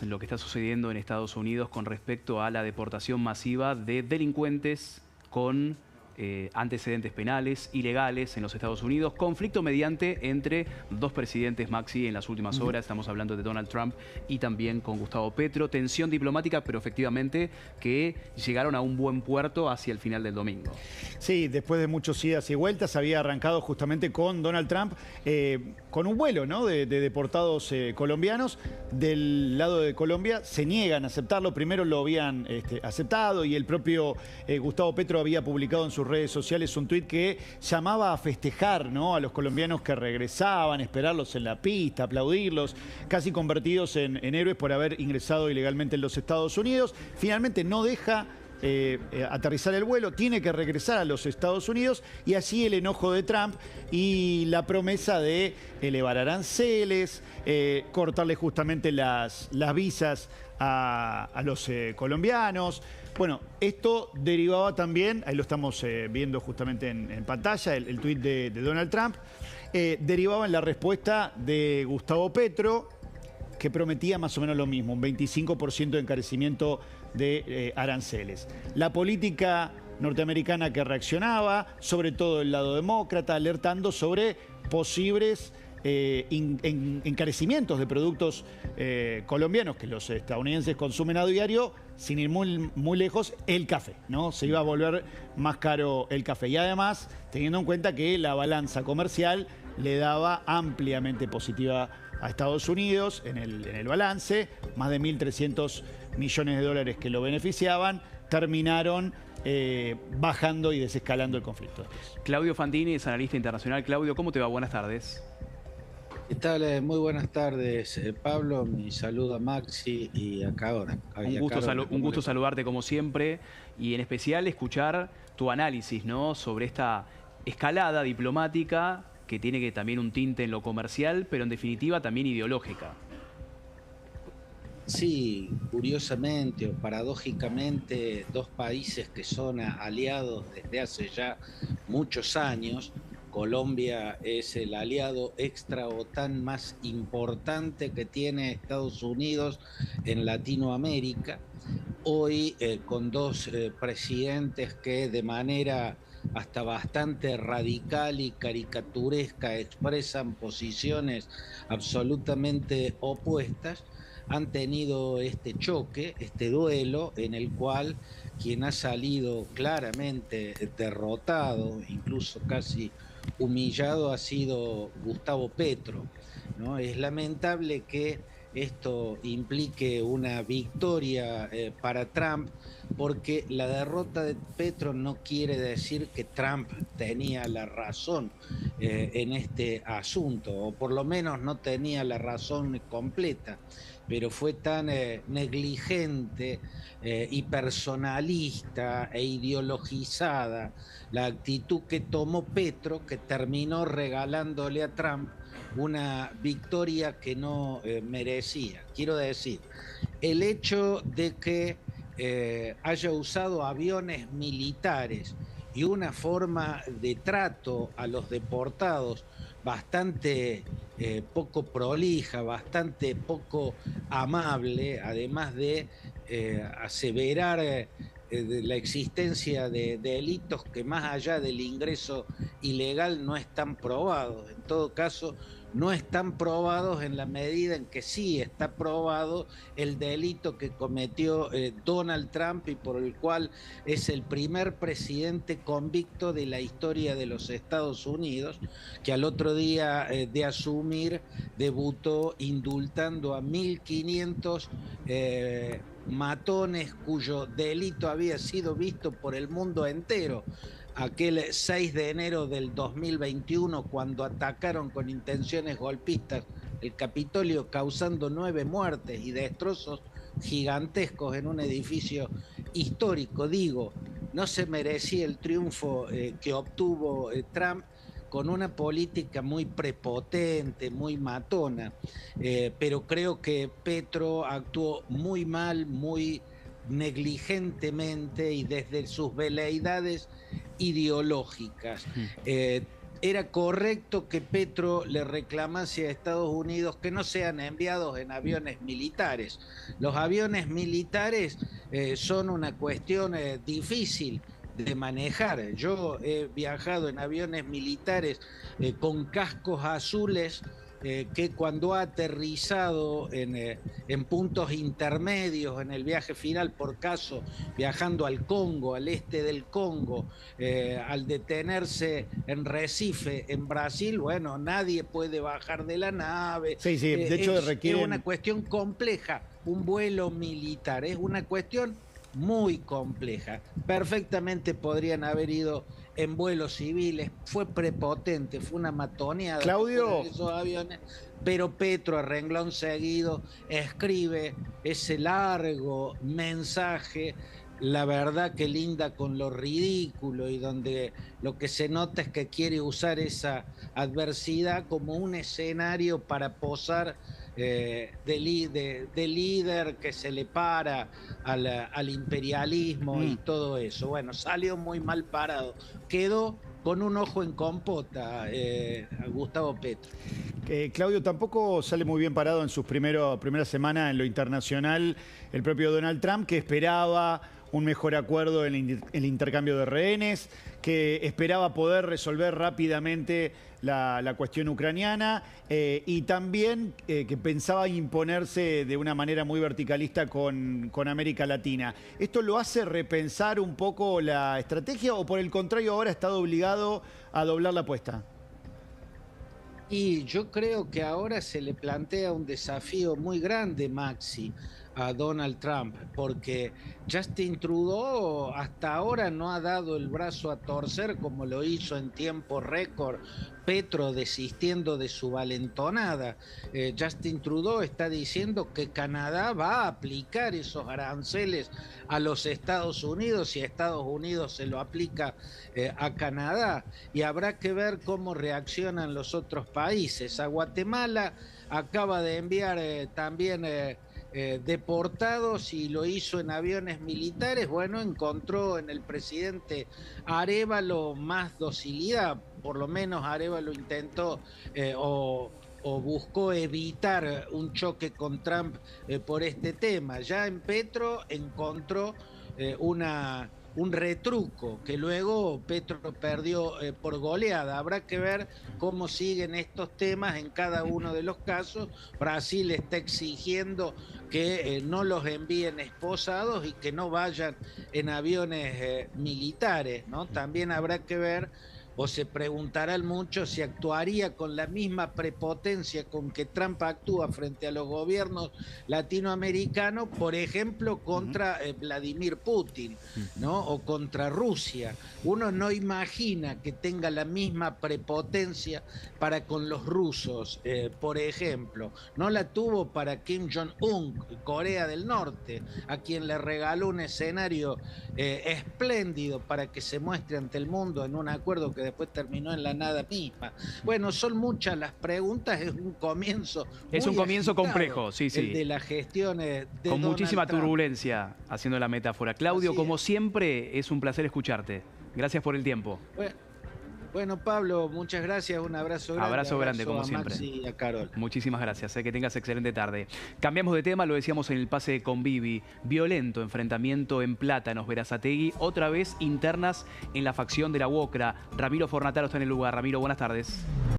lo que está sucediendo en Estados Unidos con respecto a la deportación masiva de delincuentes con antecedentes penales, ilegales en los Estados Unidos. Conflicto mediante entre dos presidentes, Maxi, en las últimas horas. Estamos hablando de Donald Trump y también con Gustavo Petro. Tensión diplomática, pero efectivamente que llegaron a un buen puerto hacia el final del domingo. Sí, después de muchos idas y vueltas, había arrancado justamente con Donald Trump, con un vuelo, ¿no?, de deportados colombianos. Del lado de Colombia se niegan a aceptarlo. Primero lo habían aceptado y el propio Gustavo Petro había publicado en sus redes sociales un tuit que llamaba a festejar, ¿no?, a los colombianos que regresaban, esperarlos en la pista, aplaudirlos, casi convertidos en héroes por haber ingresado ilegalmente en los Estados Unidos. Finalmente no deja aterrizar el vuelo, tiene que regresar a los Estados Unidos, y así el enojo de Trump y la promesa de elevar aranceles, cortarle justamente las visas a los colombianos. Bueno, esto derivaba también, ahí lo estamos viendo justamente en pantalla, el tuit de Donald Trump, derivaba en la respuesta de Gustavo Petro, que prometía más o menos lo mismo, un 25% de encarecimiento de aranceles. La política norteamericana que reaccionaba, sobre todo el lado demócrata, alertando sobre posibles encarecimientos de productos colombianos que los estadounidenses consumen a diario, sin ir muy lejos, el café, ¿no? Se iba a volver más caro el café. Y además, teniendo en cuenta que la balanza comercial le daba ampliamente positiva a Estados Unidos en el balance, más de 1.300 millones de dólares que lo beneficiaban, terminaron bajando y desescalando el conflicto. Claudio Fantini es analista internacional. Claudio, ¿cómo te va? Buenas tardes. ¿Qué tal? Muy buenas tardes, Pablo. Mi saludo a Maxi y a Carona. Un gusto saludarte como siempre y en especial escuchar tu análisis, ¿no?, sobre esta escalada diplomática que tiene que también un tinte en lo comercial, pero en definitiva también ideológica. Sí, curiosamente o paradójicamente, dos países que son aliados desde hace ya muchos años. Colombia es el aliado extra OTAN más importante que tiene Estados Unidos en Latinoamérica. Hoy con dos presidentes que de manera hasta bastante radical y caricaturesca expresan posiciones absolutamente opuestas, han tenido este choque, este duelo, en el cual quien ha salido claramente derrotado, incluso casi humillado, ha sido Gustavo Petro, ¿no? Es lamentable que esto implique una victoria para Trump, porque la derrota de Petro no quiere decir que Trump tenía la razón en este asunto, o por lo menos no tenía la razón completa, pero fue tan negligente y personalista e ideologizada la actitud que tomó Petro, que terminó regalándole a Trump una victoria que no merecía. Quiero decir, el hecho de que haya usado aviones militares y una forma de trato a los deportados bastante poco prolija, bastante poco amable, además de aseverar de la existencia de delitos que, más allá del ingreso ilegal, no están probados. En todo caso, no están probados en la medida en que sí está probado el delito que cometió Donald Trump, y por el cual es el primer presidente convicto de la historia de los Estados Unidos, que al otro día de asumir debutó indultando a 1.500 matones cuyo delito había sido visto por el mundo entero. Aquel 6 de enero del 2021, cuando atacaron con intenciones golpistas el Capitolio, causando 9 muertes y destrozos gigantescos en un edificio histórico. Digo, no se merecía el triunfo que obtuvo Trump, con una política muy prepotente, muy matona, pero creo que Petro actuó muy mal, muy negligentemente y desde sus veleidades ideológicas. era correcto que Petro le reclamase a Estados Unidos que no sean enviados en aviones militares. Los aviones militares son una cuestión difícil de manejar. Yo he viajado en aviones militares con cascos azules que cuando ha aterrizado en puntos intermedios en el viaje final, por caso viajando al Congo, al este del Congo, al detenerse en Recife, en Brasil, bueno, nadie puede bajar de la nave. Sí, sí, de hecho requieren... Es una cuestión compleja, un vuelo militar, es una cuestión muy compleja. Perfectamente podrían haber ido en vuelos civiles, fue prepotente, fue una matoneada. Claudio. Esos aviones, pero Petro a renglón seguido escribe ese largo mensaje, la verdad que linda con lo ridículo, y donde lo que se nota es que quiere usar esa adversidad como un escenario para posar de líder que se le para al imperialismo y todo eso. Bueno, salió muy mal parado. Quedó con un ojo en compota Gustavo Petro. Claudio, tampoco sale muy bien parado en sus primera semana en lo internacional el propio Donald Trump, que esperaba un mejor acuerdo en el intercambio de rehenes, que esperaba poder resolver rápidamente la cuestión ucraniana y también que pensaba imponerse de una manera muy verticalista con América Latina. ¿Esto lo hace repensar un poco la estrategia o por el contrario ahora ha estado obligado a doblar la apuesta? Y yo creo que ahora se le plantea un desafío muy grande, Maxi, a Donald Trump, porque Justin Trudeau hasta ahora no ha dado el brazo a torcer como lo hizo en tiempo récord Petro, desistiendo de su valentonada. Justin Trudeau está diciendo que Canadá va a aplicar esos aranceles a los Estados Unidos y Estados Unidos se lo aplica a Canadá, y habrá que ver cómo reaccionan los otros países. A Guatemala acaba de enviar también deportados y lo hizo en aviones militares. Bueno, encontró en el presidente Arévalo más docilidad, por lo menos Arévalo intentó o buscó evitar un choque con Trump por este tema. Ya en Petro encontró un retruco que luego Petro perdió por goleada. Habrá que ver cómo siguen estos temas en cada uno de los casos. Brasil está exigiendo que no los envíen esposados y que no vayan en aviones militares, ¿no? También habrá que ver, o se preguntarán mucho, si actuaría con la misma prepotencia con que Trump actúa frente a los gobiernos latinoamericanos, por ejemplo, contra Vladimir Putin, ¿no? O contra Rusia. Uno no imagina que tenga la misma prepotencia para con los rusos, por ejemplo. No la tuvo para Kim Jong-un, Corea del Norte, a quien le regaló un escenario espléndido para que se muestre ante el mundo en un acuerdo que después terminó en la nada misma. Bueno, son muchas las preguntas, es un comienzo. Es un comienzo complejo, sí, sí. El de la gestión de con Donald muchísima Trump. turbulencia, haciendo la metáfora. Claudio, Así como es. siempre, es un placer escucharte. Gracias por el tiempo. Bueno, Pablo, muchas gracias, un abrazo grande. Abrazo grande, como a siempre. Maxi y a Carol. Muchísimas gracias, que tengas excelente tarde. Cambiamos de tema, lo decíamos en el pase con Vivi. Violento enfrentamiento en Plátanos, Berazategui, otra vez internas en la facción de la UOCRA. Ramiro Fornataro está en el lugar. Ramiro, buenas tardes.